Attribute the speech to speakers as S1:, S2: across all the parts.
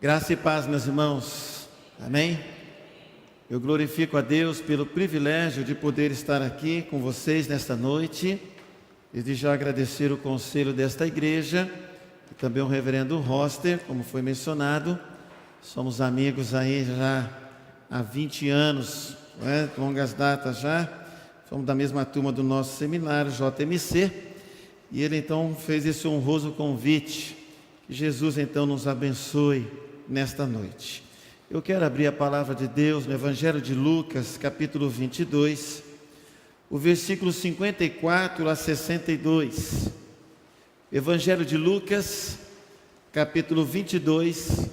S1: Graça e paz, meus irmãos, amém? Eu glorifico a Deus pelo privilégio de poder estar aqui com vocês nesta noite, e de já agradecer o conselho desta igreja, e também o reverendo Roster, como foi mencionado. Somos amigos aí já há 20 anos, longas datas já, somos da mesma turma do nosso seminário JMC, e ele então fez esse honroso convite. Que Jesus então nos abençoe nesta noite. Eu quero abrir a palavra de Deus no Evangelho de Lucas, capítulo 22, o versículo 54 a 62. Evangelho de Lucas, capítulo 22,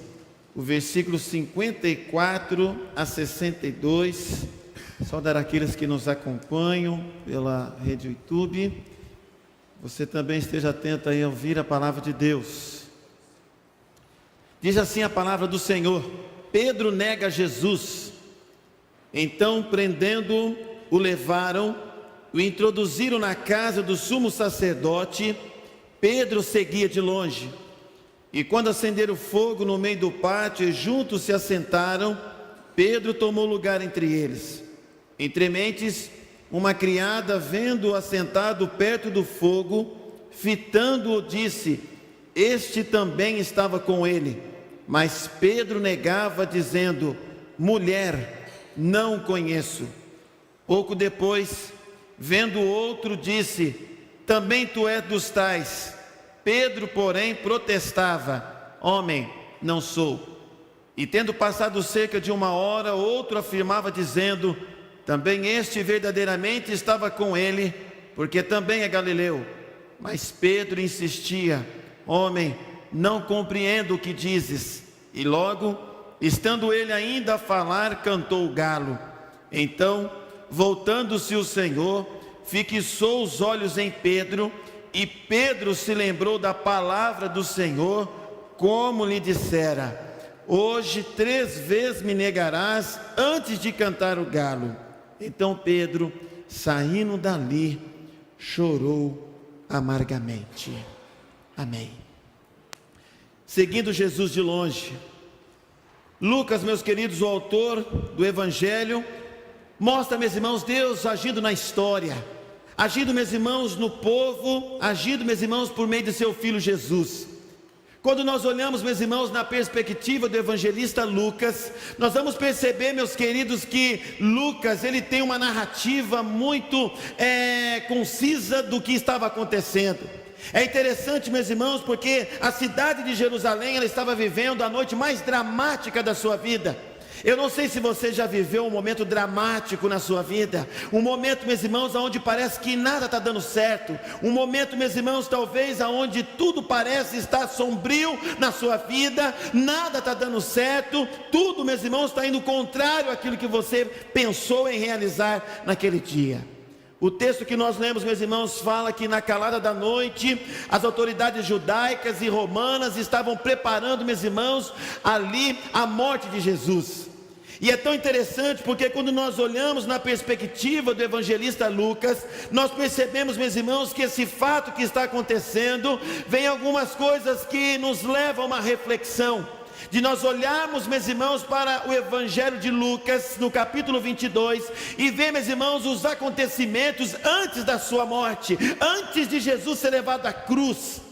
S1: o versículo 54 a 62. Saudar aqueles que nos acompanham pela rede YouTube. Você também esteja atento aí a ouvir a palavra de Deus. Diz assim a palavra do Senhor: Pedro nega Jesus. Então, prendendo-o, o levaram, o introduziram na casa do sumo sacerdote. Pedro seguia de longe. E quando acenderam fogo no meio do pátio e juntos se assentaram, Pedro tomou lugar entre eles. Entre mentes, uma criada, vendo-o assentado perto do fogo, fitando-o, disse: Este também estava com ele. Mas Pedro negava, dizendo: Mulher, não conheço. Pouco depois, vendo o outro, disse: Também tu és dos tais. Pedro, porém, protestava: Homem, não sou. E tendo passado cerca de 1 hora, outro afirmava, dizendo: Também este verdadeiramente estava com ele, porque também é galileu. Mas Pedro insistia: Homem, não compreendo o que dizes. E logo, estando ele ainda a falar, cantou o galo. Então, voltando-se o Senhor, fixou os olhos em Pedro, e Pedro se lembrou da palavra do Senhor, como lhe dissera: Hoje 3 vezes me negarás antes de cantar o galo. Então Pedro, saindo dali, chorou amargamente. Amém. Seguindo Jesus de longe. Lucas, meus queridos, o autor do Evangelho, mostra, meus irmãos, Deus agindo na história, agindo, meus irmãos, no povo, agindo, meus irmãos, por meio de seu Filho Jesus. Quando nós olhamos, meus irmãos, na perspectiva do evangelista Lucas, nós vamos perceber, meus queridos, que Lucas, ele tem uma narrativa muito concisa do que estava acontecendo. É interessante, meus irmãos, porque a cidade de Jerusalém, ela estava vivendo a noite mais dramática da sua vida. Eu não sei se você já viveu um momento dramático na sua vida, um momento, meus irmãos, onde parece que nada está dando certo, um momento, meus irmãos, talvez onde tudo parece estar sombrio na sua vida, nada está dando certo, tudo, meus irmãos, está indo contrário àquilo que você pensou em realizar naquele dia. O texto que nós lemos, meus irmãos, fala que na calada da noite, as autoridades judaicas e romanas estavam preparando, meus irmãos, ali a morte de Jesus. E é tão interessante porque quando nós olhamos na perspectiva do evangelista Lucas, nós percebemos, meus irmãos, que esse fato que está acontecendo, vem algumas coisas que nos levam a uma reflexão. De nós olharmos, meus irmãos, para o Evangelho de Lucas, no capítulo 22, e ver, meus irmãos, os acontecimentos antes da sua morte, antes de Jesus ser levado à cruz.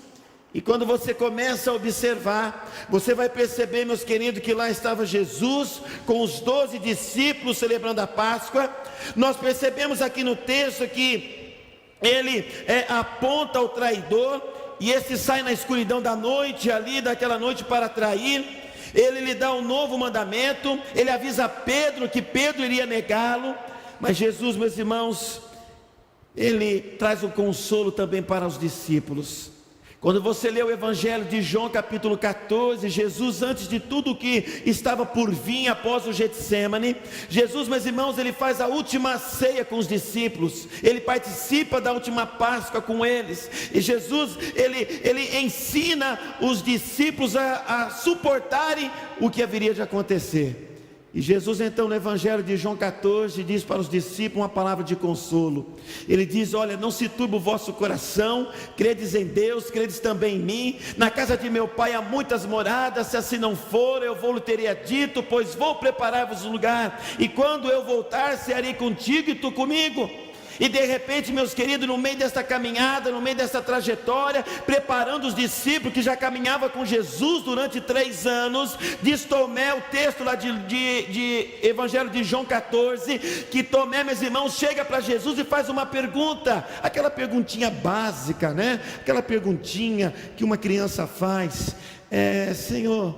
S1: E quando você começa a observar, você vai perceber, meus queridos, que lá estava Jesus, com os 12 discípulos celebrando a Páscoa. Nós percebemos aqui no texto que ele aponta o traidor, e esse sai na escuridão da noite, ali daquela noite para trair. Ele lhe dá um novo mandamento, ele avisa Pedro que Pedro iria negá-lo, mas Jesus, meus irmãos, ele traz um consolo também para os discípulos. Quando você lê o Evangelho de João capítulo 14, Jesus, antes de tudo que estava por vir após o Getsemane, Jesus, meus irmãos, ele faz a última ceia com os discípulos, ele participa da última Páscoa com eles, e Jesus, ele ensina os discípulos a suportarem o que haveria de acontecer. E Jesus então no Evangelho de João 14 diz para os discípulos uma palavra de consolo. Ele diz: olha, não se turbe o vosso coração, credes em Deus, credes também em mim. Na casa de meu pai há muitas moradas, se assim não for, eu vou lhe teria dito, pois vou preparar-vos um lugar, e quando eu voltar, cearei contigo e tu comigo. E de repente, meus queridos, no meio desta caminhada, no meio dessa trajetória, preparando os discípulos que já caminhavam com Jesus durante 3 anos, diz Tomé, o texto lá de Evangelho de João 14, que Tomé, meus irmãos, chega para Jesus e faz uma pergunta, aquela perguntinha básica, né? Aquela perguntinha que uma criança faz: Senhor,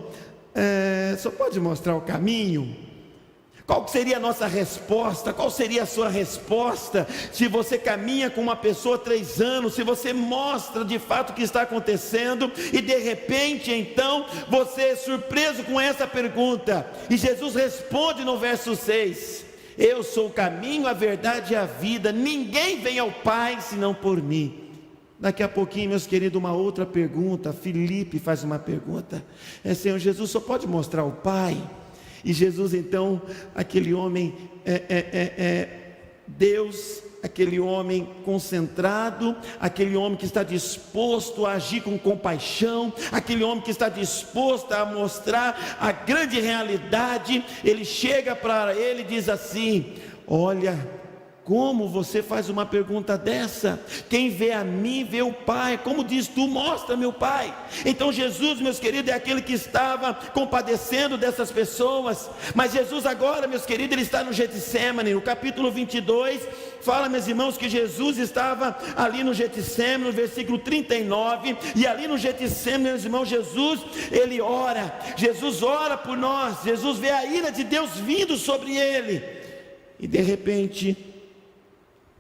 S1: só pode mostrar o caminho? Qual seria a nossa resposta? Qual seria a sua resposta se você caminha com uma pessoa 3 anos, se você mostra de fato o que está acontecendo e de repente então você é surpreso com essa pergunta? E Jesus responde no verso 6: eu sou o caminho, a verdade e a vida, ninguém vem ao Pai senão por mim. Daqui a pouquinho, meus queridos, uma outra pergunta. Filipe faz uma pergunta: Senhor Jesus, só pode mostrar o Pai? E Jesus então, aquele homem Deus, aquele homem concentrado, aquele homem que está disposto a agir com compaixão, aquele homem que está disposto a mostrar a grande realidade, ele chega para ele e diz assim: olha, como você faz uma pergunta dessa? Quem vê a mim vê o Pai. Como diz tu, mostra meu Pai. Então Jesus, meus queridos, é aquele que estava compadecendo dessas pessoas. Mas Jesus agora, meus queridos, ele está no Getsêmani. No capítulo 22 fala, meus irmãos, que Jesus estava ali no Getsêmani, no versículo 39. E ali no Getsêmani, meus irmãos, Jesus, ele ora. Jesus ora por nós. Jesus vê a ira de Deus vindo sobre ele. E de repente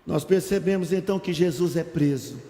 S1: nós percebemos então que Jesus é preso.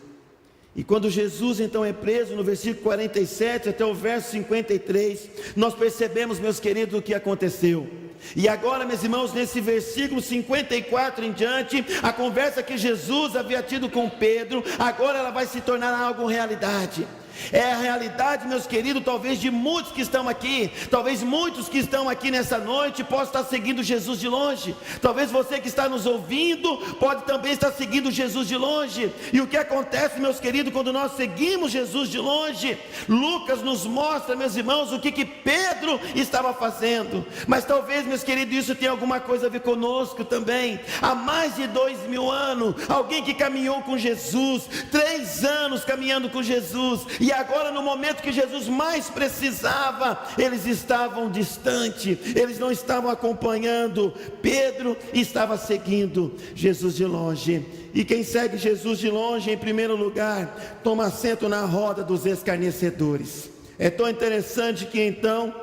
S1: E quando Jesus então é preso, no versículo 47 até o verso 53, nós percebemos, meus queridos, o que aconteceu. E agora, meus irmãos, nesse versículo 54 em diante, a conversa que Jesus havia tido com Pedro, agora ela vai se tornar algo realidade. É a realidade, meus queridos, talvez de muitos que estão aqui, talvez muitos que estão aqui nessa noite possam estar seguindo Jesus de longe. Talvez você que está nos ouvindo pode também estar seguindo Jesus de longe. E o que acontece, meus queridos, quando nós seguimos Jesus de longe? Lucas nos mostra, meus irmãos, o que Pedro estava fazendo. Mas talvez, meus queridos, isso tenha alguma coisa a ver conosco também. Há mais de 2000 anos, alguém que caminhou com Jesus, 3 anos caminhando com Jesus, e agora no momento que Jesus mais precisava, eles estavam distantes, eles não estavam acompanhando. Pedro estava seguindo Jesus de longe. E quem segue Jesus de longe, em primeiro lugar, toma assento na roda dos escarnecedores. É tão interessante que então,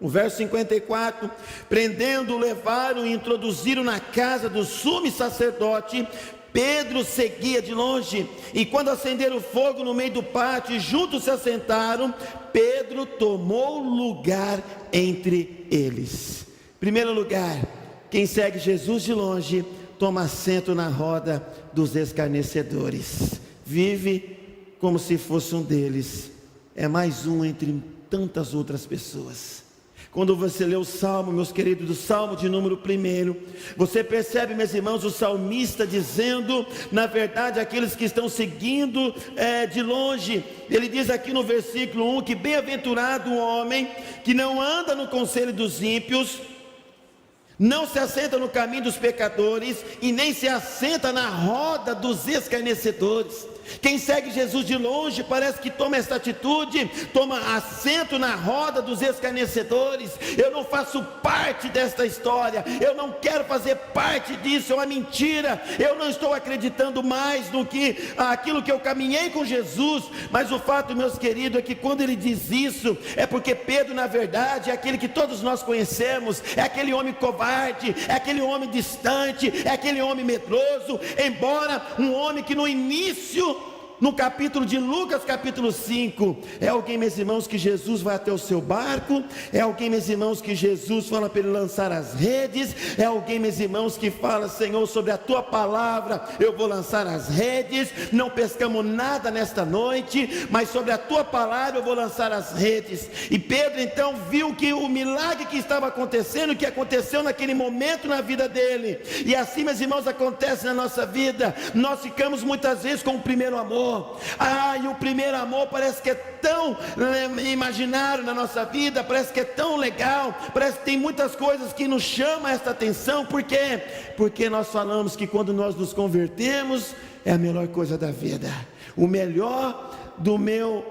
S1: o verso 54, prendendo, levaram e introduziram na casa do sumo sacerdote. Pedro seguia de longe, e quando acenderam fogo no meio do pátio e juntos se assentaram, Pedro tomou lugar entre eles. Primeiro lugar, quem segue Jesus de longe toma assento na roda dos escarnecedores, vive como se fosse um deles, é mais um entre tantas outras pessoas. Quando você lê o Salmo, meus queridos, do Salmo de número 1, você percebe, meus irmãos, o salmista dizendo, na verdade, aqueles que estão seguindo de longe. Ele diz aqui no versículo 1, que bem-aventurado o homem que não anda no conselho dos ímpios, não se assenta no caminho dos pecadores, e nem se assenta na roda dos escarnecedores. Quem segue Jesus de longe parece que toma esta atitude, toma assento na roda dos escarnecedores. Eu não faço parte desta história, eu não quero fazer parte disso, é uma mentira. Eu não estou acreditando mais no que aquilo que eu caminhei com Jesus. Mas o fato, meus queridos, é que quando ele diz isso, é porque Pedro, na verdade, é aquele que todos nós conhecemos, é aquele homem covarde, é aquele homem distante, é aquele homem medroso, embora um homem que no início no capítulo de Lucas, capítulo 5, é alguém, meus irmãos, que Jesus vai até o seu barco, é alguém, meus irmãos, que Jesus fala para ele lançar as redes, é alguém, meus irmãos, que fala: Senhor, sobre a tua palavra eu vou lançar as redes, não pescamos nada nesta noite, mas sobre a tua palavra eu vou lançar as redes. E Pedro então viu que o milagre que estava acontecendo, que aconteceu naquele momento na vida dele, e assim, meus irmãos, acontece na nossa vida. Nós ficamos muitas vezes com o primeiro amor. E o primeiro amor parece que é tão imaginário na nossa vida, parece que é tão legal, parece que tem muitas coisas que nos chamam esta atenção. Por quê? Porque nós falamos que quando nós nos convertemos, é a melhor coisa da vida. O melhor do meu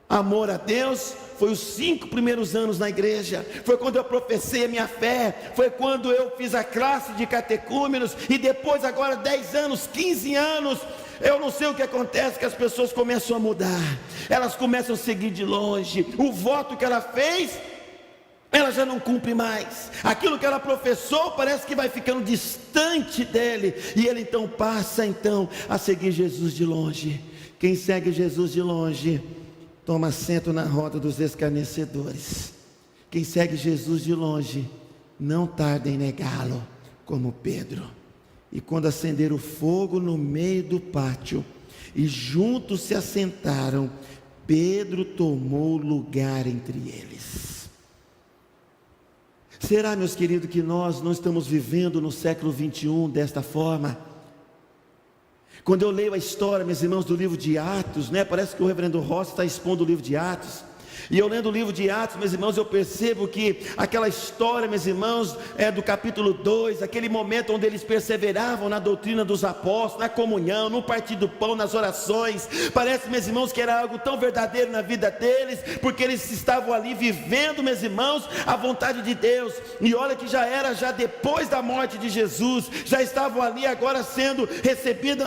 S1: amor a Deus foi os 5 primeiros anos na igreja, foi quando eu professei a minha fé, foi quando eu fiz a classe de catecúmenos, e depois agora 10 anos, 15 anos, eu não sei o que acontece, que as pessoas começam a mudar, elas começam a seguir de longe, o voto que ela fez, ela já não cumpre mais, aquilo que ela professou parece que vai ficando distante dele, e ele então passa a seguir Jesus de longe. Quem segue Jesus de longe toma assento na roda dos escarnecedores. Quem segue Jesus de longe não tarda em negá-lo, como Pedro. E quando acender o fogo no meio do pátio e juntos se assentaram, Pedro tomou lugar entre eles. Será, meus queridos, que nós não estamos vivendo no século 21 desta forma? Quando eu leio a história, meus irmãos, do livro de Atos, parece que o reverendo Rossi está expondo o livro de Atos, e eu lendo o livro de Atos, meus irmãos, eu percebo que aquela história, meus irmãos, do capítulo 2, aquele momento onde eles perseveravam na doutrina dos apóstolos, na comunhão, no partir do pão, nas orações, parece, meus irmãos, que era algo tão verdadeiro na vida deles, porque eles estavam ali vivendo, meus irmãos, a vontade de Deus. E olha que já depois da morte de Jesus, já estavam ali agora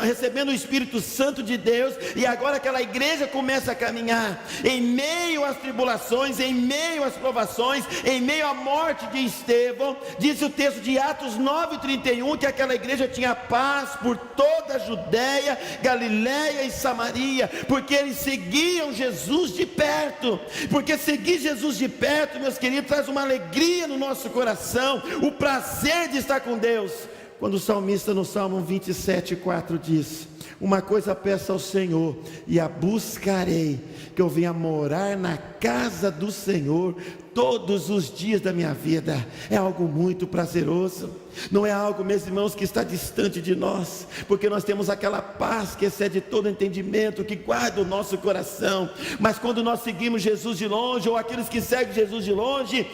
S1: recebendo o Espírito Santo de Deus, e agora aquela igreja começa a caminhar, em meio às tribulações, em meio às provações, em meio à morte de Estevão. Diz o texto de Atos 9:31, que aquela igreja tinha paz por toda a Judéia, Galiléia e Samaria, porque eles seguiam Jesus de perto. Porque seguir Jesus de perto, meus queridos, traz uma alegria no nosso coração, o prazer de estar com Deus. Quando o salmista no Salmo 27:4 diz: uma coisa peço ao Senhor e a buscarei, que eu venha morar na casa do Senhor todos os dias da minha vida. É algo muito prazeroso, não é algo, meus irmãos, que está distante de nós, porque nós temos aquela paz que excede todo entendimento, que guarda o nosso coração. Mas quando nós seguimos Jesus de longe, ou aqueles que seguem Jesus de longe,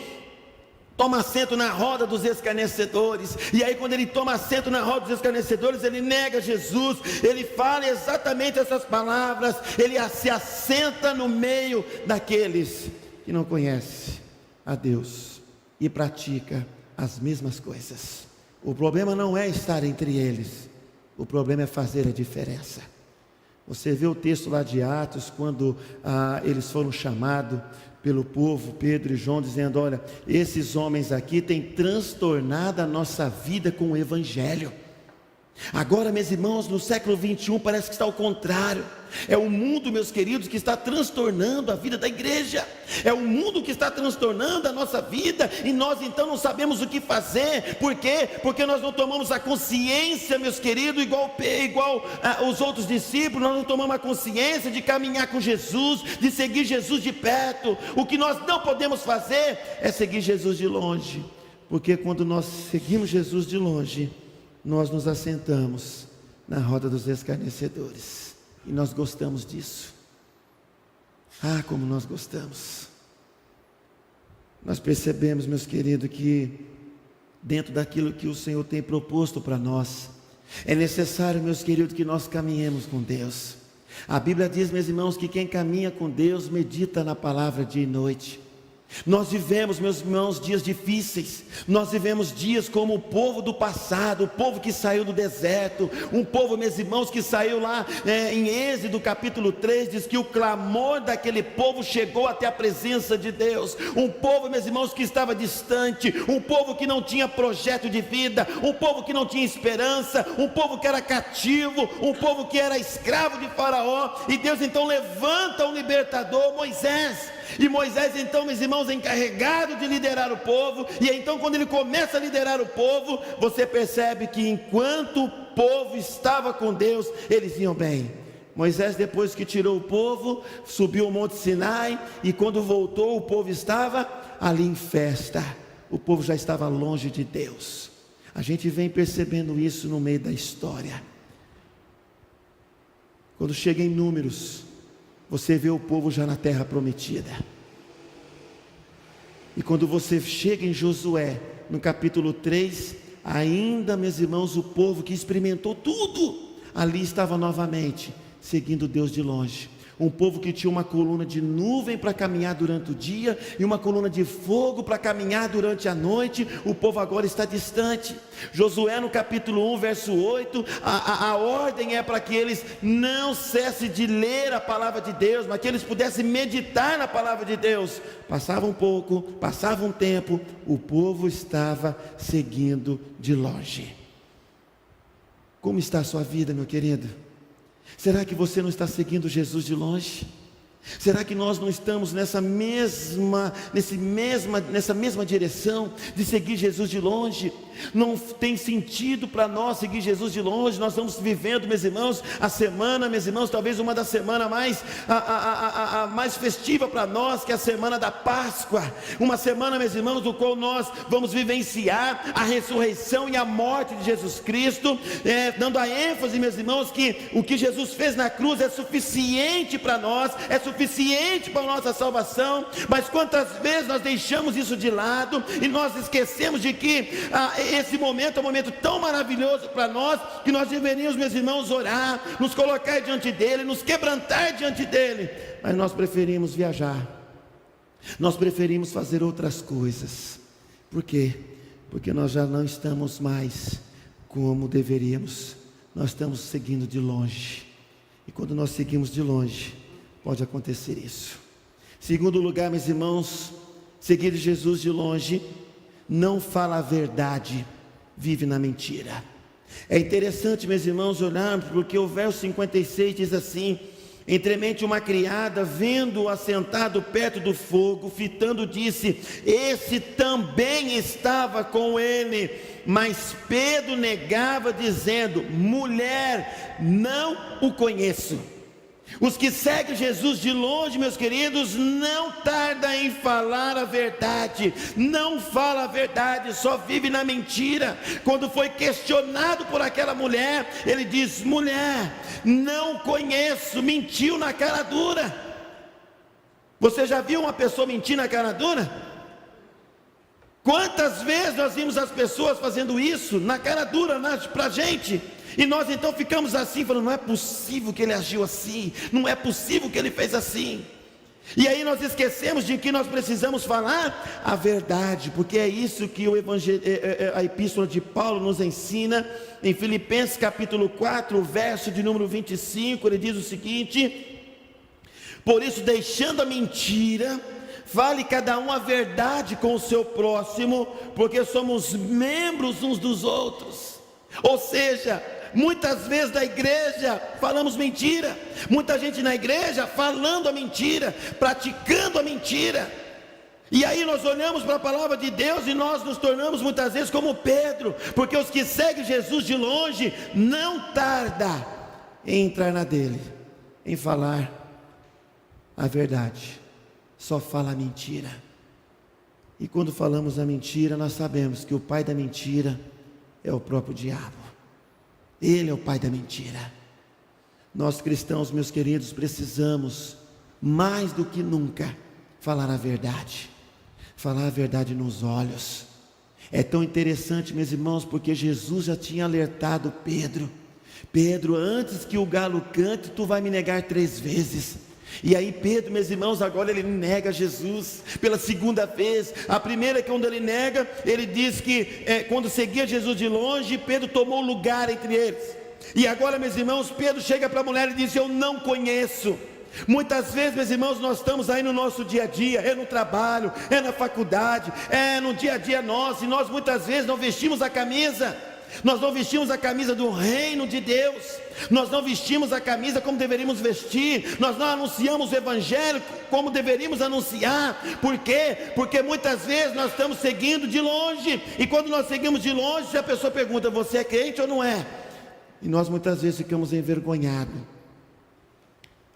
S1: toma assento na roda dos escarnecedores. E aí quando ele toma assento na roda dos escarnecedores, ele nega Jesus, ele fala exatamente essas palavras, ele se assenta no meio daqueles que não conhecem a Deus e pratica as mesmas coisas. O problema não é estar entre eles, o problema é fazer a diferença. Você vê o texto lá de Atos, quando eles foram chamados pelo povo, Pedro e João, dizendo: olha, esses homens aqui têm transtornado a nossa vida com o Evangelho. Agora, meus irmãos, no século 21 parece que está ao contrário. É o mundo, meus queridos, que está transtornando a vida da igreja. É o mundo que está transtornando a nossa vida, e nós então não sabemos o que fazer. Por quê? Porque nós não tomamos a consciência, meus queridos, igual os outros discípulos. Nós não tomamos a consciência de caminhar com Jesus, de seguir Jesus de perto. O que nós não podemos fazer é seguir Jesus de longe, porque quando nós seguimos Jesus de longe, nós nos assentamos na roda dos escarnecedores, e nós gostamos disso. Como nós gostamos. Nós percebemos, meus queridos, que dentro daquilo que o Senhor tem proposto para nós, é necessário, meus queridos, que nós caminhemos com Deus. A Bíblia diz, meus irmãos, que quem caminha com Deus medita na palavra dia e noite. Nós vivemos, meus irmãos, dias difíceis. Nós vivemos dias como o povo do passado, o povo que saiu do deserto, um povo, meus irmãos, que saiu lá em Êxodo capítulo 3, diz que o clamor daquele povo chegou até a presença de Deus. Um povo, meus irmãos, que estava distante, um povo que não tinha projeto de vida, um povo que não tinha esperança, um povo que era cativo, um povo que era escravo de Faraó. E Deus então levanta um libertador, Moisés. E Moisés então, meus irmãos, é encarregado de liderar o povo. E então quando ele começa a liderar o povo, você percebe que enquanto o povo estava com Deus, eles iam bem. Moisés, depois que tirou o povo, subiu o monte Sinai, e quando voltou, o povo estava ali em festa. O povo já estava longe de Deus. A gente vem percebendo isso no meio da história. Quando chega em Números, você vê o povo já na terra prometida. E quando você chega em Josué, no capítulo 3, ainda, meus irmãos, o povo que experimentou tudo, ali estava novamente, seguindo Deus de longe. Um povo que tinha uma coluna de nuvem para caminhar durante o dia, e uma coluna de fogo para caminhar durante a noite. O povo agora está distante. Josué no capítulo 1, verso 8, a ordem é para que eles não cessem de ler a palavra de Deus, mas que eles pudessem meditar na palavra de Deus. Passava um pouco, passava um tempo, o povo estava seguindo de longe. Como está a sua vida, meu querido? Será que você não está seguindo Jesus de longe? Será que nós não estamos nessa mesma direção de seguir Jesus de longe? Não tem sentido para nós seguir Jesus de longe. Nós estamos vivendo, meus irmãos, a semana, meus irmãos, talvez uma das semanas mais festiva para nós, que é a semana da Páscoa. Uma semana, meus irmãos, do qual nós vamos vivenciar a ressurreição e a morte de Jesus Cristo, dando a ênfase, meus irmãos, que o que Jesus fez na cruz é suficiente para nós, é suficiente para a nossa salvação. Mas quantas vezes nós deixamos isso de lado e nós esquecemos de que esse momento é um momento tão maravilhoso para nós, que nós deveríamos, meus irmãos, orar, nos colocar diante dele, nos quebrantar diante dele. Mas nós preferimos viajar, nós preferimos fazer outras coisas. Por quê? Porque nós já não estamos mais como deveríamos. Nós estamos seguindo de longe, e quando nós seguimos de longe, pode acontecer isso. Segundo lugar, meus irmãos, seguir Jesus de longe não fala a verdade, vive na mentira. É interessante, meus irmãos, olharmos, porque o verso 56 diz assim: entremente uma criada, vendo-o assentado perto do fogo, fitando, disse: esse também estava com ele. Mas Pedro negava, dizendo: mulher, não o conheço. Os que seguem Jesus de longe, meus queridos, não tardam em falar a verdade, não fala a verdade, só vive na mentira. Quando foi questionado por aquela mulher, ele diz: mulher, não conheço, mentiu na cara dura. Você já viu uma pessoa mentir na cara dura? Quantas vezes nós vimos as pessoas fazendo isso na cara dura para a gente? E nós então ficamos assim, falando: não é possível que ele agiu assim, não é possível que ele fez assim. E aí nós esquecemos de que nós precisamos falar a verdade, porque é isso que a epístola de Paulo nos ensina. Em Filipenses capítulo 4, verso de número 25, ele diz o seguinte: por isso, deixando a mentira, fale cada um a verdade com o seu próximo, porque somos membros uns dos outros. Ou seja, muitas vezes na igreja falamos mentira, muita gente na igreja falando a mentira, praticando a mentira. E aí nós olhamos para a palavra de Deus e nós nos tornamos muitas vezes como Pedro, porque os que seguem Jesus de longe não tarda em entrar na dele, em falar a verdade, só fala a mentira. E quando falamos a mentira, nós sabemos que o pai da mentira é o próprio diabo. Ele é o pai da mentira. Nós cristãos, meus queridos, precisamos mais do que nunca falar a verdade nos olhos. É tão interessante, meus irmãos, porque Jesus já tinha alertado Pedro: Pedro, antes que o galo cante, tu vai me negar 3 vezes. E aí Pedro, meus irmãos, agora ele nega Jesus pela segunda vez. A primeira é que quando ele nega, ele diz que quando seguia Jesus de longe, Pedro tomou lugar entre eles. E agora, meus irmãos, Pedro chega para a mulher e diz: eu não conheço. Muitas vezes, meus irmãos, nós estamos aí no nosso dia a dia, é no trabalho, é na faculdade, é no dia a dia nosso, e nós muitas vezes não vestimos a camisa. Nós não vestimos a camisa do reino de Deus, nós não vestimos a camisa como deveríamos vestir, nós não anunciamos o evangelho como deveríamos anunciar. Por quê? Porque muitas vezes nós estamos seguindo de longe, e quando nós seguimos de longe, a pessoa pergunta: você é crente ou não é? E nós muitas vezes ficamos envergonhados.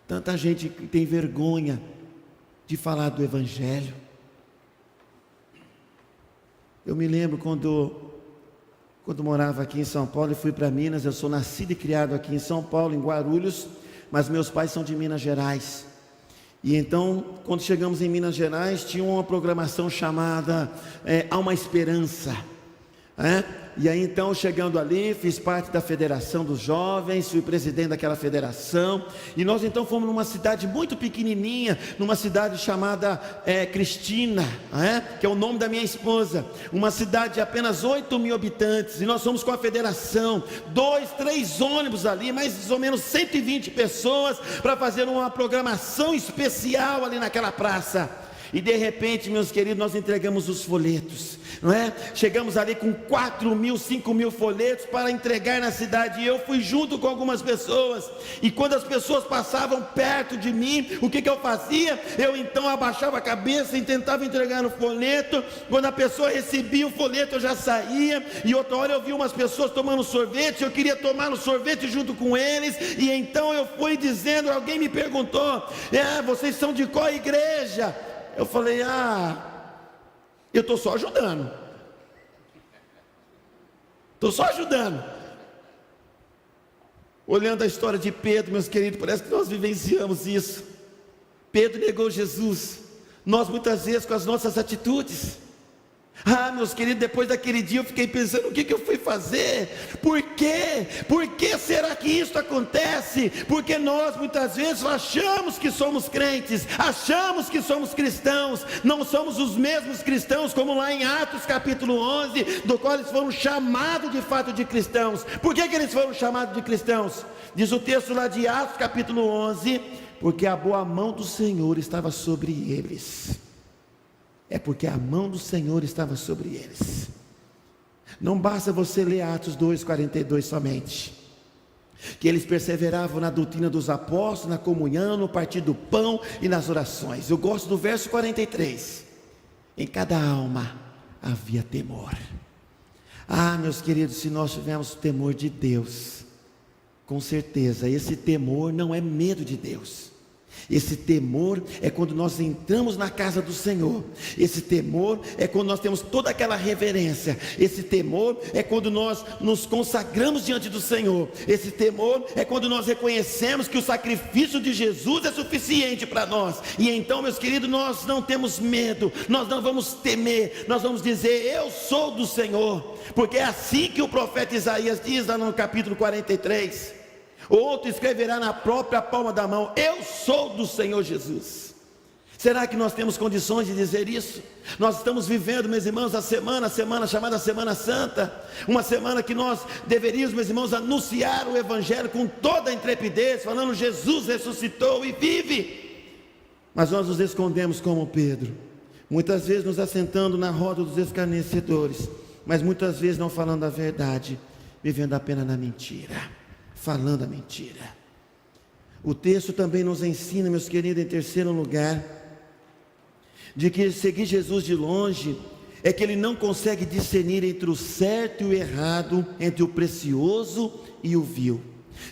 S1: Tanta gente que tem vergonha de falar do evangelho. Eu me lembro quando morava aqui em São Paulo e fui para Minas. Eu sou nascido e criado aqui em São Paulo, em Guarulhos, mas meus pais são de Minas Gerais. E então, quando chegamos em Minas Gerais, tinha uma programação chamada Há uma Esperança. E aí então, chegando ali, fiz parte da Federação dos Jovens, fui presidente daquela federação, e nós então fomos numa cidade muito pequenininha, numa cidade chamada Cristina, que é o nome da minha esposa, uma cidade de apenas 8.000 habitantes, e nós fomos com a federação, 2, 3 ônibus ali, mais ou menos 120 pessoas, para fazer uma programação especial ali naquela praça. E de repente, meus queridos, nós entregamos os folhetos, não é? Chegamos ali com 4.000, 5.000 folhetos para entregar na cidade, e eu fui junto com algumas pessoas, e quando as pessoas passavam perto de mim, o que eu fazia? Eu então abaixava a cabeça e tentava entregar o folheto. Quando a pessoa recebia o folheto, eu já saía, e outra hora eu vi umas pessoas tomando sorvete, eu queria tomar o sorvete junto com eles, e então eu fui dizendo, alguém me perguntou: vocês são de qual igreja? Eu falei: eu estou só ajudando. Estou só ajudando. Olhando a história de Pedro, meus queridos, parece que nós vivenciamos isso. Pedro negou Jesus. Nós muitas vezes com as nossas atitudes. Meus queridos, depois daquele dia eu fiquei pensando: o que eu fui fazer? Por quê? Por que será que isso acontece? Porque nós muitas vezes achamos que somos crentes, achamos que somos cristãos, não somos os mesmos cristãos, como lá em Atos capítulo 11, do qual eles foram chamados de fato de cristãos. Por que eles foram chamados de cristãos? Diz o texto lá de Atos capítulo 11: porque a boa mão do Senhor estava sobre eles. É porque a mão do Senhor estava sobre eles. Não basta você ler Atos 2:42 somente, que eles perseveravam na doutrina dos apóstolos, na comunhão, no partir do pão e nas orações. Eu gosto do verso 43: em cada alma havia temor. Meus queridos, se nós tivermos o temor de Deus, com certeza esse temor não é medo de Deus. Esse temor é quando nós entramos na casa do Senhor. Esse temor é quando nós temos toda aquela reverência. Esse temor é quando nós nos consagramos diante do Senhor. Esse temor é quando nós reconhecemos que o sacrifício de Jesus é suficiente para nós. E então, meus queridos, nós não temos medo, nós não vamos temer, nós vamos dizer: eu sou do Senhor. Porque é assim que o profeta Isaías diz lá no capítulo 43. Outro escreverá na própria palma da mão: eu sou do Senhor Jesus. Será que nós temos condições de dizer isso? Nós estamos vivendo, meus irmãos, a semana chamada Semana Santa, uma semana que nós deveríamos, meus irmãos, anunciar o evangelho com toda a intrepidez, falando: Jesus ressuscitou e vive. Mas nós nos escondemos como Pedro, muitas vezes nos assentando na roda dos escarnecedores, mas muitas vezes não falando a verdade, vivendo apenas na mentira, falando a mentira. O texto também nos ensina, meus queridos, em terceiro lugar, de que seguir Jesus de longe é que ele não consegue discernir entre o certo e o errado, entre o precioso e o vil.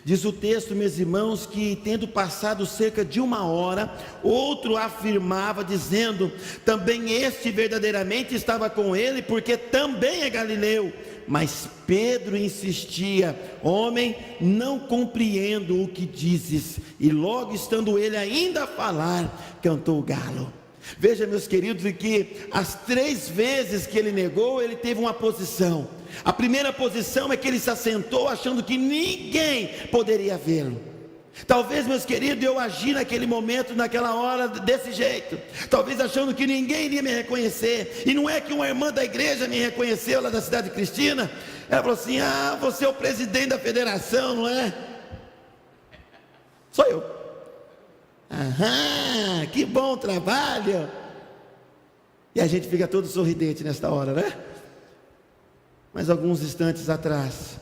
S1: Diz o texto, meus irmãos, que tendo passado cerca de 1 hora, outro afirmava, dizendo: também este verdadeiramente estava com ele, porque também é galileu. Mas Pedro insistia: homem, não compreendo o que dizes. E logo estando ele ainda a falar, cantou o galo. Veja, meus queridos, que as 3 vezes que ele negou, ele teve uma posição. A primeira posição é que ele se assentou achando que ninguém poderia vê-lo. Talvez, meus queridos, eu agi naquele momento, naquela hora, desse jeito, talvez achando que ninguém iria me reconhecer. E não é que uma irmã da igreja me reconheceu lá da cidade de Cristina. Ela falou assim: ah, você é o presidente da federação, não é? Sou eu. Aham, que bom trabalho. E a gente fica todo sorridente nesta hora, né? Mas alguns instantes atrás,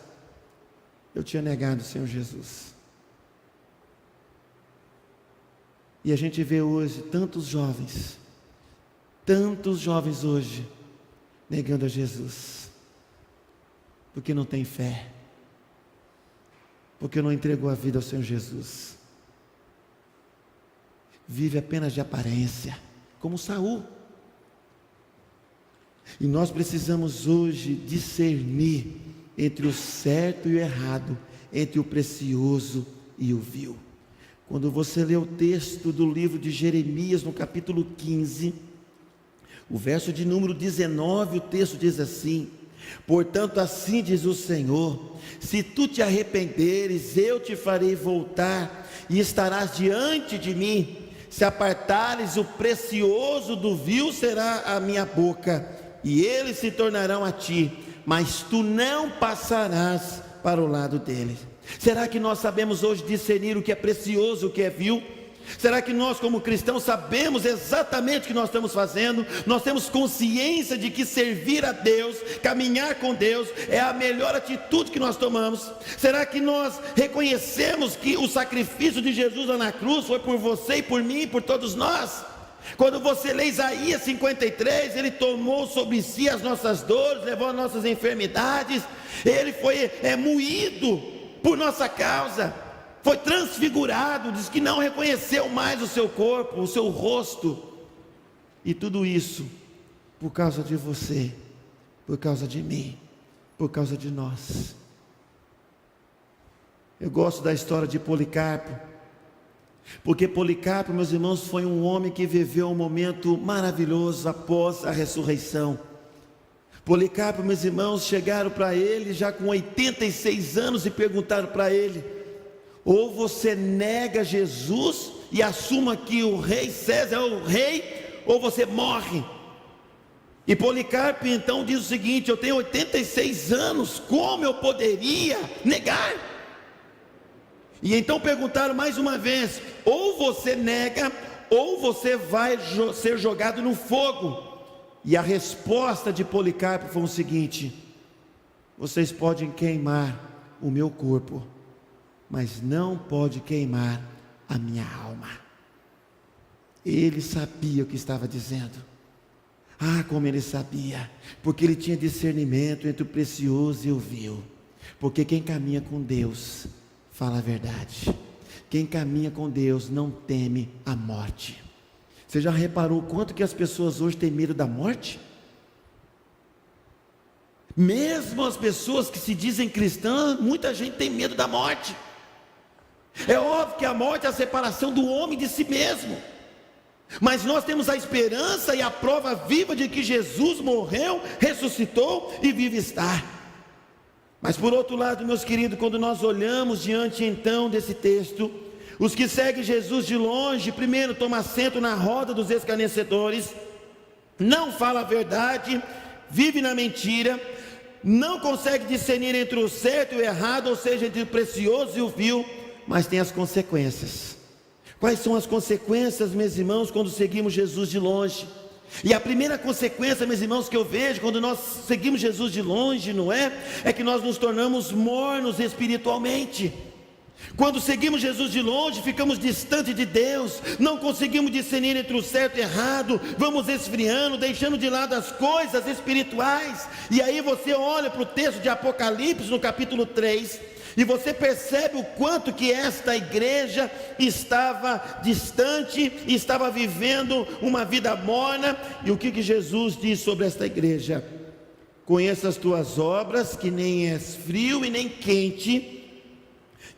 S1: eu tinha negado o Senhor Jesus. E a gente vê hoje tantos jovens hoje, negando a Jesus, porque não tem fé, porque não entregou a vida ao Senhor Jesus, vive apenas de aparência, como Saul. E nós precisamos hoje discernir entre o certo e o errado, entre o precioso e o vil. Quando você lê o texto do livro de Jeremias, no capítulo 15, o verso de número 19, o texto diz assim: portanto assim diz o Senhor, se tu te arrependeres, eu te farei voltar, e estarás diante de mim. Se apartares o precioso do vil, será a minha boca, e eles se tornarão a ti, mas tu não passarás para o lado deles. Será que nós sabemos hoje discernir o que é precioso, o que é vil? Será que nós, como cristãos, sabemos exatamente o que nós estamos fazendo? Nós temos consciência de que servir a Deus, caminhar com Deus, é a melhor atitude que nós tomamos? Será que nós reconhecemos que o sacrifício de Jesus lá na cruz foi por você e por mim e por todos nós? Quando você lê Isaías 53, ele tomou sobre si as nossas dores, levou as nossas enfermidades, ele foi moído por nossa causa, foi transfigurado, diz que não reconheceu mais o seu corpo, o seu rosto, e tudo isso por causa de você, por causa de mim, por causa de nós. Eu gosto da história de Policarpo, porque Policarpo, meus irmãos, foi um homem que viveu um momento maravilhoso após a ressurreição. Policarpo, meus irmãos, chegaram para ele já com 86 anos e perguntaram para ele: ou você nega Jesus e assuma que o rei César é o rei, ou você morre. E Policarpo então diz o seguinte: eu tenho 86 anos, como eu poderia negar? E então perguntaram mais uma vez: ou você nega, ou você vai ser jogado no fogo. E a resposta de Policarpo foi o seguinte: vocês podem queimar o meu corpo, mas não pode queimar a minha alma. Ele sabia o que estava dizendo. Ah, como ele sabia, porque ele tinha discernimento entre o precioso e o vil. Porque quem caminha com Deus fala a verdade. Quem caminha com Deus não teme a morte. Você já reparou quanto que as pessoas hoje têm medo da morte? Mesmo as pessoas que se dizem cristãs, muita gente tem medo da morte. É óbvio que a morte é a separação do homem de si mesmo, mas nós temos a esperança e a prova viva de que Jesus morreu, ressuscitou e vive está. Mas por outro lado, meus queridos, quando nós olhamos diante então desse texto, os que seguem Jesus de longe, primeiro tomam assento na roda dos escarnecedores, não fala a verdade, vive na mentira, não consegue discernir entre o certo e o errado, ou seja, entre o precioso e o vil, mas tem as consequências. Quais são as consequências, meus irmãos, quando seguimos Jesus de longe? E a primeira consequência, meus irmãos, que eu vejo quando nós seguimos Jesus de longe, não é? É que nós nos tornamos mornos espiritualmente. Quando seguimos Jesus de longe, ficamos distante de Deus, não conseguimos discernir entre o certo e o errado, vamos esfriando, deixando de lado as coisas espirituais. E aí você olha para o texto de Apocalipse, no capítulo 3, e você percebe o quanto que esta igreja estava distante, estava vivendo uma vida morna. E o que Jesus diz sobre esta igreja? Conheço as tuas obras, que nem és frio e nem quente.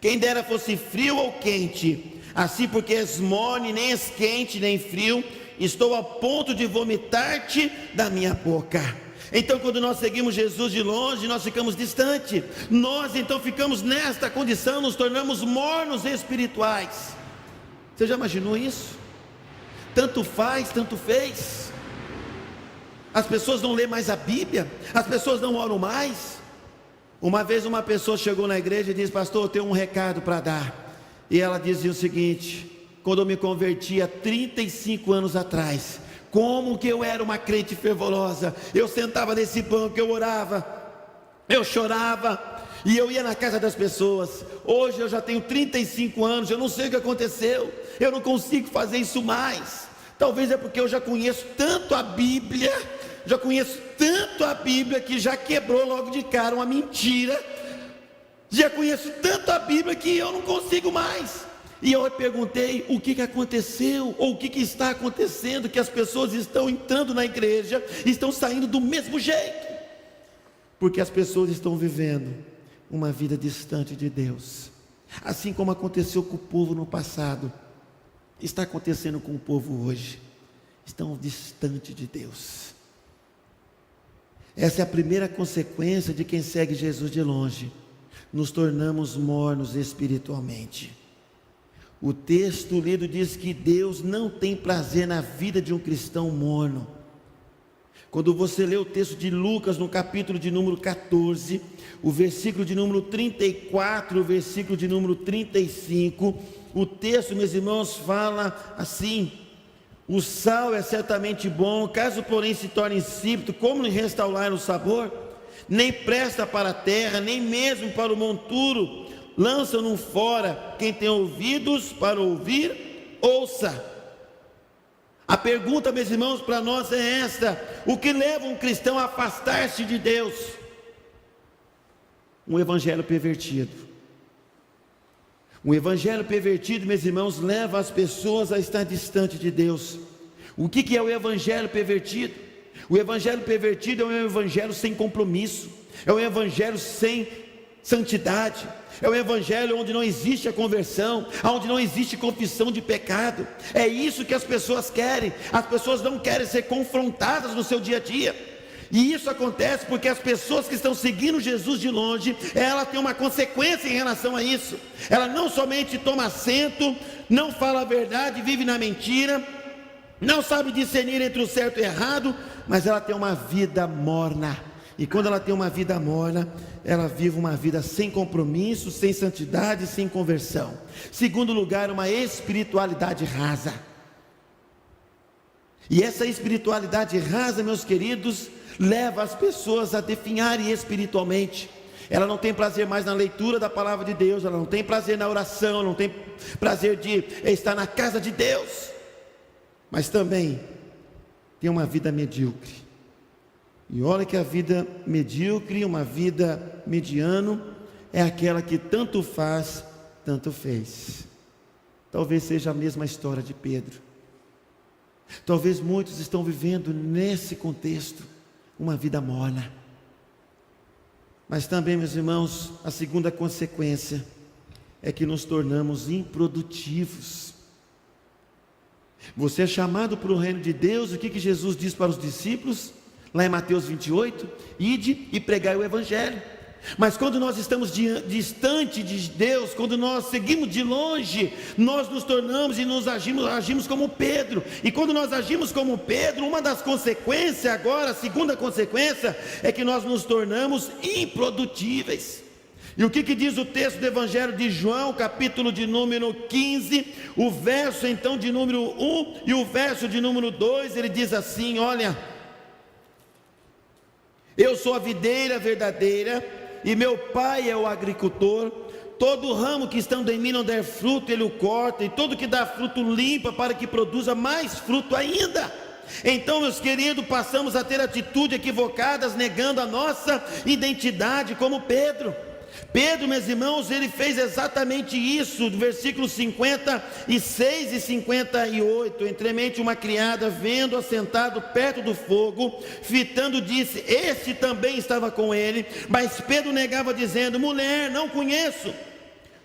S1: Quem dera fosse frio ou quente, assim porque és morno, nem és quente nem frio. estou a ponto de vomitar-te da minha boca. Então, quando nós seguimos Jesus de longe, nós ficamos distante. Nós então ficamos nesta condição, nos tornamos mornos espirituais. Você já imaginou isso? Tanto faz, tanto fez. As pessoas não lêem mais a Bíblia, as pessoas não oram mais. Uma vez uma pessoa chegou na igreja e disse: pastor, eu tenho um recado para dar. E ela dizia o seguinte: quando eu me converti há 35 anos atrás, como que eu era uma crente fervorosa, eu sentava nesse banco, eu orava, eu chorava, e eu ia na casa das pessoas. Hoje eu já tenho 35 anos, eu não sei o que aconteceu, eu não consigo fazer isso mais. Talvez é porque eu já conheço tanto a Bíblia, que já quebrou logo de cara uma mentira. Já conheço tanto a Bíblia que eu não consigo mais. E eu perguntei o que aconteceu, ou o que está acontecendo, que as pessoas estão entrando na igreja e estão saindo do mesmo jeito. Porque as pessoas estão vivendo uma vida distante de Deus. Assim como aconteceu com o povo no passado, está acontecendo com o povo hoje. Estão distante de Deus. Essa é a primeira consequência de quem segue Jesus de longe. Nos tornamos mornos espiritualmente. O texto lido diz que Deus não tem prazer na vida de um cristão morno. Quando você lê o texto de Lucas, no capítulo de número 14, o versículo de número 34, o versículo de número 35, o texto, meus irmãos, fala assim: o sal é certamente bom, caso porém se torne insípido, como lhe restaurar o sabor? Nem presta para a terra, nem mesmo para o monturo. Lança-no fora. Quem tem ouvidos para ouvir, ouça. A pergunta, meus irmãos, para nós é esta: o que leva um cristão a afastar-se de Deus? Um evangelho pervertido. Um evangelho pervertido, meus irmãos, leva as pessoas a estar distante de Deus. O que é o evangelho pervertido? O evangelho pervertido é um evangelho sem compromisso, é um evangelho sem santidade, é um evangelho onde não existe a conversão, onde não existe confissão de pecado. É isso que as pessoas querem. As pessoas não querem ser confrontadas no seu dia a dia, e isso acontece porque as pessoas que estão seguindo Jesus de longe, ela tem uma consequência em relação a isso. Ela não somente toma assento, não fala a verdade, vive na mentira, não sabe discernir entre o certo e o errado, mas ela tem uma vida morna. E quando ela tem uma vida morna, ela vive uma vida sem compromisso, sem santidade, sem conversão. Segundo lugar, uma espiritualidade rasa. E essa espiritualidade rasa, meus queridos, leva as pessoas a definharem espiritualmente. Ela não tem prazer mais na leitura da palavra de Deus, ela não tem prazer na oração, ela não tem prazer de estar na casa de Deus, mas também tem uma vida medíocre. E olha que a vida medíocre, uma vida mediano, é aquela que tanto faz, tanto fez. Talvez seja a mesma história de Pedro. Talvez muitos estão vivendo nesse contexto, uma vida morna. Mas também, meus irmãos, a segunda consequência é que nos tornamos improdutivos. Você é chamado para o reino de Deus. O que Jesus diz para os discípulos? Lá em Mateus 28, ide e pregai o evangelho. Mas quando nós estamos distante de Deus, quando nós seguimos de longe, nós nos tornamos e agimos como Pedro. E quando nós agimos como Pedro, uma das consequências agora, a segunda consequência, é que nós nos tornamos improdutíveis. E o que diz o texto do Evangelho de João, capítulo de número 15, o verso então de número 1 e o verso de número 2, ele diz assim: olha, eu sou a videira verdadeira e meu pai é o agricultor. Todo ramo que estando em mim não der fruto, ele o corta, e todo que dá fruto limpa, para que produza mais fruto ainda. Então, meus queridos, passamos a ter atitudes equivocadas, negando a nossa identidade, como Pedro. Pedro, meus irmãos, ele fez exatamente isso. Do versículo 56 e 58, entremente uma criada, vendo assentado perto do fogo, fitando, disse: este também estava com ele. Mas Pedro negava, dizendo: mulher, não conheço.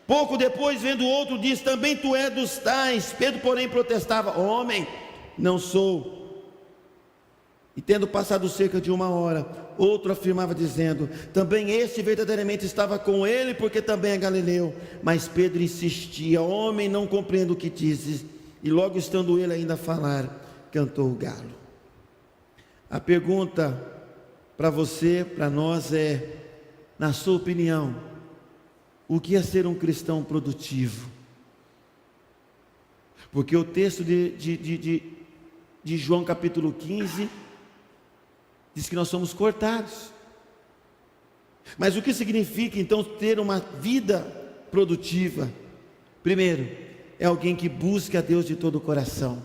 S1: Pouco depois, vendo outro, disse: também tu és dos tais. Pedro, porém, protestava: homem, não sou. E tendo passado cerca de 1 hora, outro afirmava dizendo: também este verdadeiramente estava com ele, porque também é galileu. Mas Pedro insistia: homem, não compreendo o que dizes. E logo estando ele ainda a falar, cantou o galo. A pergunta para você, para nós é: na sua opinião, o que é ser um cristão produtivo? Porque o texto de João capítulo 15 diz que nós somos cortados. Mas o que significa então ter uma vida produtiva? Primeiro, é alguém que busca a Deus de todo o coração.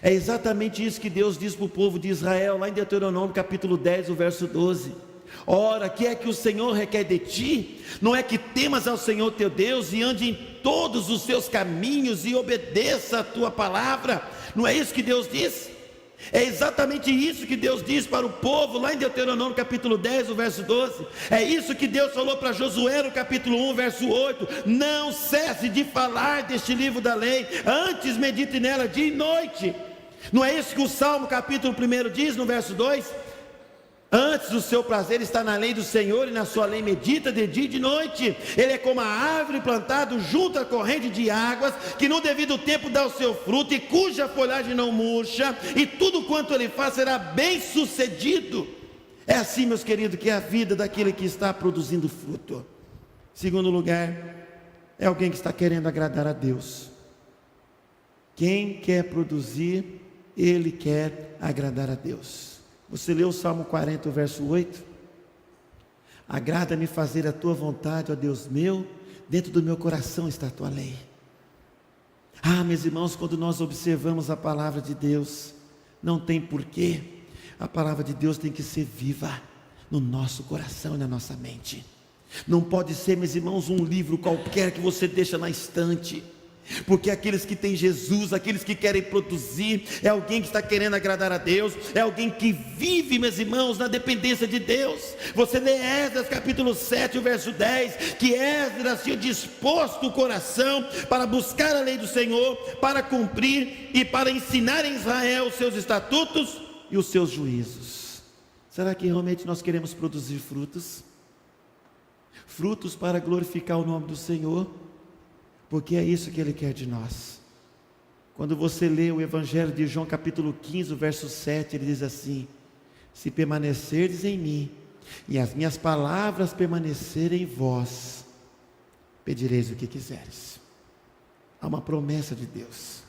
S1: É exatamente isso que Deus diz para o povo de Israel, lá em Deuteronômio capítulo 10, o verso 12. Ora, que é que o Senhor requer de ti? Não é que temas ao Senhor teu Deus e ande em todos os seus caminhos e obedeça a tua palavra? Não é isso que Deus diz? É exatamente isso que Deus diz para o povo lá em Deuteronômio capítulo 10, o verso 12. É isso que Deus falou para Josué no capítulo 1, verso 8. Não cesse de falar deste livro da lei, antes medite nela dia e noite. Não é isso que o Salmo capítulo 1 diz no verso 2? Antes o seu prazer está na lei do Senhor, e na sua lei medita de dia e de noite. Ele é como a árvore plantada junto à corrente de águas, que no devido tempo dá o seu fruto, e cuja folhagem não murcha, e tudo quanto ele faz será bem sucedido. É assim, meus queridos, que é a vida daquele que está produzindo fruto. Segundo lugar, é alguém que está querendo agradar a Deus. Quem quer produzir, ele quer agradar a Deus. Você leu o Salmo 40, verso 8? Agrada-me fazer a tua vontade, ó Deus meu, dentro do meu coração está a tua lei. Ah, meus irmãos, quando nós observamos a palavra de Deus, não tem porquê, a palavra de Deus tem que ser viva no nosso coração e na nossa mente. Não pode ser, meus irmãos, um livro qualquer que você deixa na estante. Porque aqueles que têm Jesus, aqueles que querem produzir, é alguém que está querendo agradar a Deus, é alguém que vive, meus irmãos, na dependência de Deus. Você lê Esdras capítulo 7, o verso 10, que Esdras tinha disposto o coração para buscar a lei do Senhor, para cumprir e para ensinar em Israel os seus estatutos e os seus juízos. Será que realmente nós queremos produzir frutos? Frutos para glorificar o nome do Senhor? Porque é isso que Ele quer de nós. Quando você lê o Evangelho de João capítulo 15, o verso 7, ele diz assim: se permanecerdes em mim, e as minhas palavras permanecerem em vós, pedireis o que quiseres. Há uma promessa de Deus.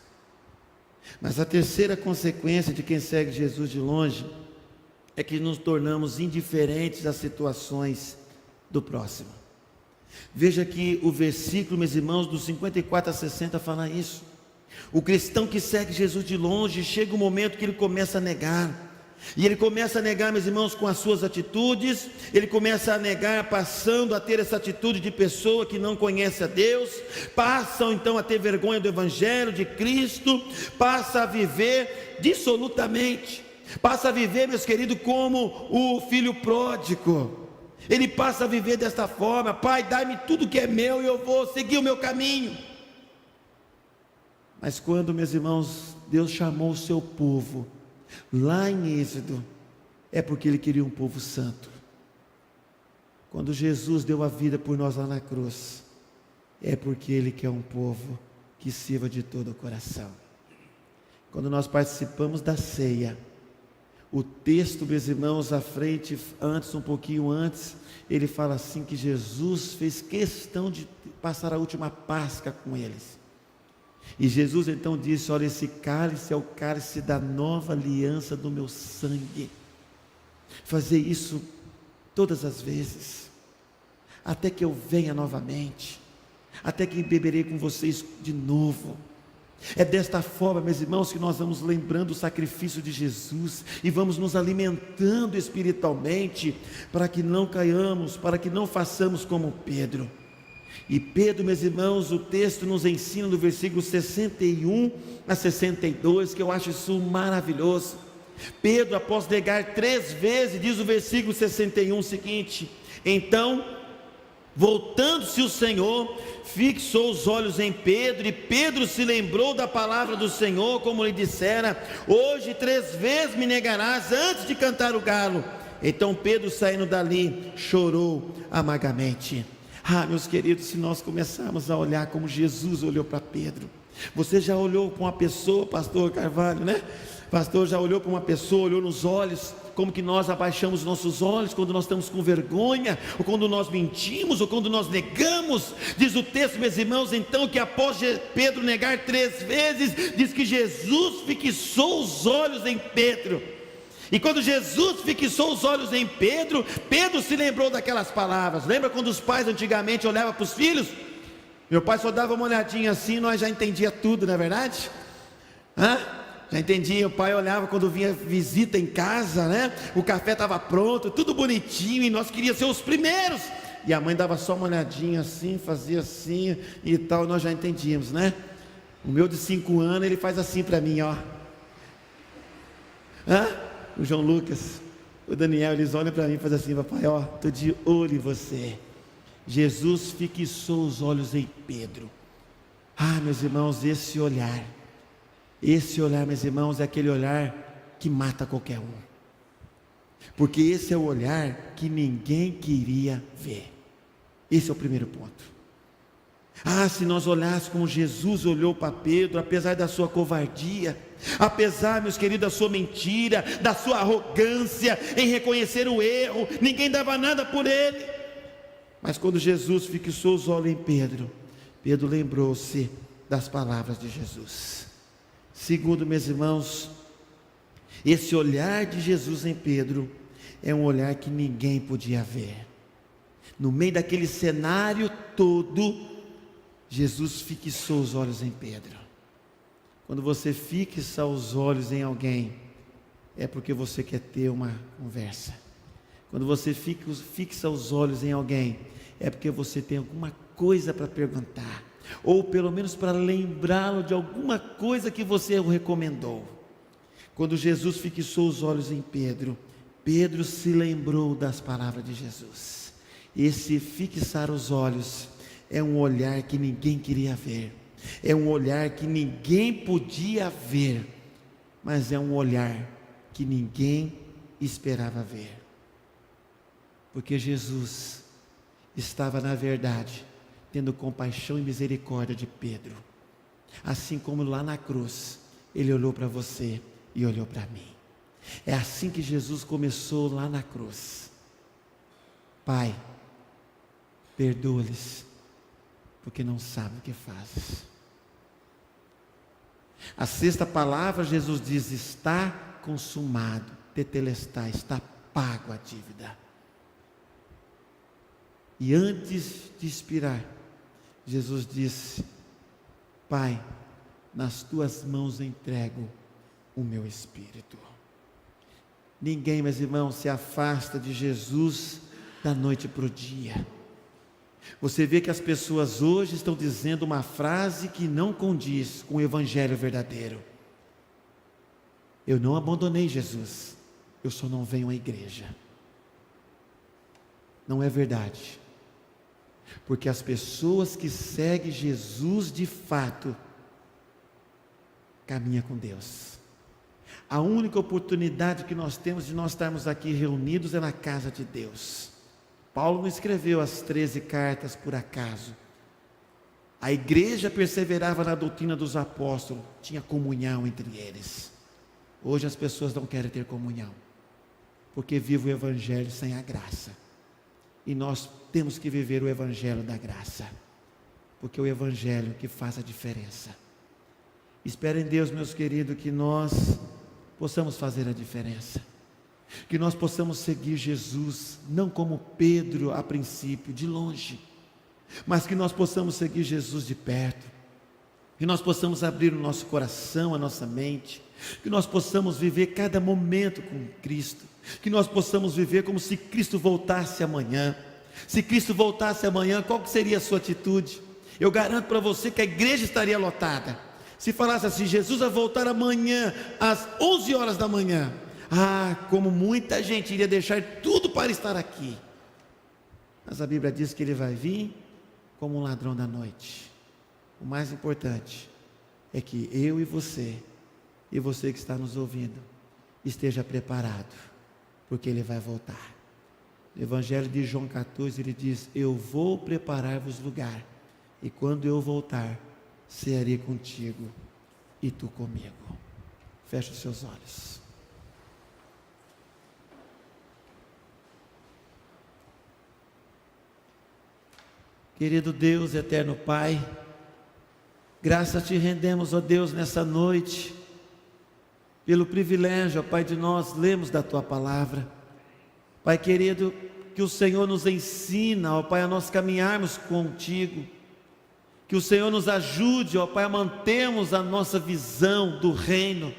S1: Mas a terceira consequência de quem segue Jesus de longe, é que nos tornamos indiferentes às situações do próximo. Veja que o versículo, meus irmãos, dos 54 a 60 fala isso. O cristão que segue Jesus de longe, chega um momento que ele começa a negar. E ele começa a negar, meus irmãos, com as suas atitudes. Ele começa a negar, passando a ter essa atitude de pessoa que não conhece a Deus. Passam então a ter vergonha do Evangelho de Cristo. Passa a viver dissolutamente. Passa a viver, meus queridos, como o filho pródigo. Ele passa a viver desta forma: Pai, dai-me tudo que é meu e eu vou seguir o meu caminho. Mas quando, meus irmãos, Deus chamou o seu povo, lá em Êxodo, é porque Ele queria um povo santo. Quando Jesus deu a vida por nós lá na cruz, é porque Ele quer um povo que sirva de todo o coração. Quando nós participamos da ceia, o texto, meus irmãos, à frente, antes, um pouquinho antes, ele fala assim que Jesus fez questão de passar a última Páscoa com eles. E Jesus então disse: olha, esse cálice é o cálice da nova aliança do meu sangue. Fazer isso todas as vezes, até que eu venha novamente, até que beberei com vocês de novo. É desta forma, meus irmãos, que nós vamos lembrando o sacrifício de Jesus e vamos nos alimentando espiritualmente, para que não caiamos, para que não façamos como Pedro. E Pedro, meus irmãos, o texto nos ensina no versículo 61 a 62, que eu acho isso maravilhoso. Pedro, após negar 3 vezes, diz o versículo 61 o seguinte: então Voltando-se o Senhor, fixou os olhos em Pedro, e Pedro se lembrou da palavra do Senhor, como lhe dissera: hoje 3 vezes me negarás antes de cantar o galo. Então Pedro, saindo dali, chorou amargamente. Meus queridos, se nós começarmos a olhar como Jesus olhou para Pedro. Você já olhou para uma pessoa, pastor Carvalho, né? Pastor já olhou para uma pessoa, olhou nos olhos, como que nós abaixamos nossos olhos quando nós estamos com vergonha, ou quando nós mentimos, ou quando nós negamos. Diz o texto, meus irmãos, então, que após Pedro negar 3 vezes, diz que Jesus fixou os olhos em Pedro. E quando Jesus fixou os olhos em Pedro, Pedro se lembrou daquelas palavras. Lembra quando os pais antigamente olhavam para os filhos? Meu pai só dava uma olhadinha assim, nós já entendia tudo, não é verdade? Já entendia, o pai olhava quando vinha visita em casa, né? O café estava pronto, tudo bonitinho, e nós queríamos ser os primeiros. E a mãe dava só uma olhadinha assim, fazia assim e tal, nós já entendíamos, né? O meu de 5 anos, ele faz assim para mim, ó. O João Lucas, o Daniel, eles olham para mim e fazem assim: papai, ó, estou de olho em você. Jesus fixou os olhos em Pedro. Meus irmãos, esse olhar, meus irmãos, é aquele olhar que mata qualquer um, porque esse é o olhar que ninguém queria ver. Esse é o primeiro ponto. Se nós olhássemos como Jesus olhou para Pedro, apesar da sua covardia, apesar, meus queridos, da sua mentira, da sua arrogância em reconhecer o erro, ninguém dava nada por ele. Mas quando Jesus fixou os olhos em Pedro, Pedro lembrou-se das palavras de Jesus. Segundo, meus irmãos, esse olhar de Jesus em Pedro é um olhar que ninguém podia ver. No meio daquele cenário todo, Jesus fixou os olhos em Pedro. Quando você fixa os olhos em alguém, é porque você quer ter uma conversa. Quando você fixa os olhos em alguém, é porque você tem alguma coisa para perguntar, ou pelo menos para lembrá-lo de alguma coisa que você o recomendou. Quando Jesus fixou os olhos em Pedro, Pedro se lembrou das palavras de Jesus. Esse fixar os olhos é um olhar que ninguém queria ver, é um olhar que ninguém podia ver, mas é um olhar que ninguém esperava ver, porque Jesus estava, na verdade, tendo compaixão e misericórdia de Pedro, assim como lá na cruz, ele olhou para você e olhou para mim. É assim que Jesus começou lá na cruz: Pai, perdoa-lhes, porque não sabem o que fazes. A 6ª palavra, Jesus diz: está consumado, tetelestai, está pago a dívida. E antes de expirar, Jesus disse: Pai, nas tuas mãos entrego o meu espírito. Ninguém, meus irmãos, se afasta de Jesus da noite para o dia. Você vê que as pessoas hoje estão dizendo uma frase que não condiz com o evangelho verdadeiro: eu não abandonei Jesus, eu só não venho à igreja. Não é verdade, porque as pessoas que seguem Jesus de fato caminham com Deus. A única oportunidade que nós temos de nós estarmos aqui reunidos é na casa de Deus. Paulo não escreveu as 13 cartas por acaso. A igreja perseverava na doutrina dos apóstolos, tinha comunhão entre eles. Hoje as pessoas não querem ter comunhão, porque vivem o evangelho sem a graça. E nós temos que viver o evangelho da graça, porque é o evangelho que faz a diferença. Espero em Deus, meus queridos, que nós possamos fazer a diferença, que nós possamos seguir Jesus, não como Pedro a princípio, de longe, mas que nós possamos seguir Jesus de perto, que nós possamos abrir o nosso coração, a nossa mente, que nós possamos viver cada momento com Cristo, que nós possamos viver como se Cristo voltasse amanhã. Se Cristo voltasse amanhã, qual que seria a sua atitude? Eu garanto para você que a igreja estaria lotada. Se falasse assim: Jesus vai voltar amanhã às 11 horas da manhã, como muita gente iria deixar tudo para estar aqui. mas a Bíblia diz que Ele vai vir como um ladrão da noite. O mais importante é que eu e você que está nos ouvindo, esteja preparado, porque Ele vai voltar. No Evangelho de João 14, Ele diz: eu vou preparar-vos lugar, e quando eu voltar, cearei contigo e tu comigo. Feche os seus olhos. Querido Deus, eterno Pai, graças te rendemos, ó Deus, nessa noite, pelo privilégio, ó Pai, de nós lermos da Tua Palavra. Pai querido, que o Senhor nos ensina, ó Pai, a nós caminharmos contigo, que o Senhor nos ajude, ó Pai, a mantermos a nossa visão do reino,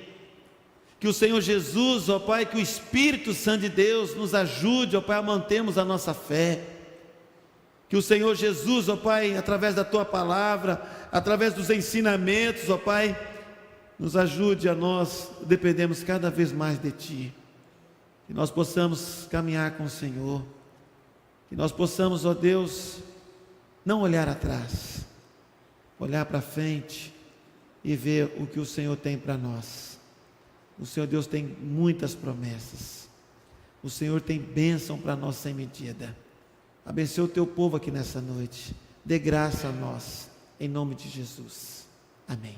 S1: que o Senhor Jesus, ó Pai, que o Espírito Santo de Deus nos ajude, ó Pai, a mantermos a nossa fé, que o Senhor Jesus, ó Pai, através da Tua Palavra, através dos ensinamentos, ó Pai, nos ajude a nós dependermos cada vez mais de Ti, que nós possamos caminhar com o Senhor, que nós possamos, ó Deus, não olhar atrás, olhar para frente e ver o que o Senhor tem para nós. O Senhor Deus tem muitas promessas, o Senhor tem bênção para nós sem medida. Abençoe o Teu povo aqui nessa noite, dê graça a nós, em nome de Jesus, amém.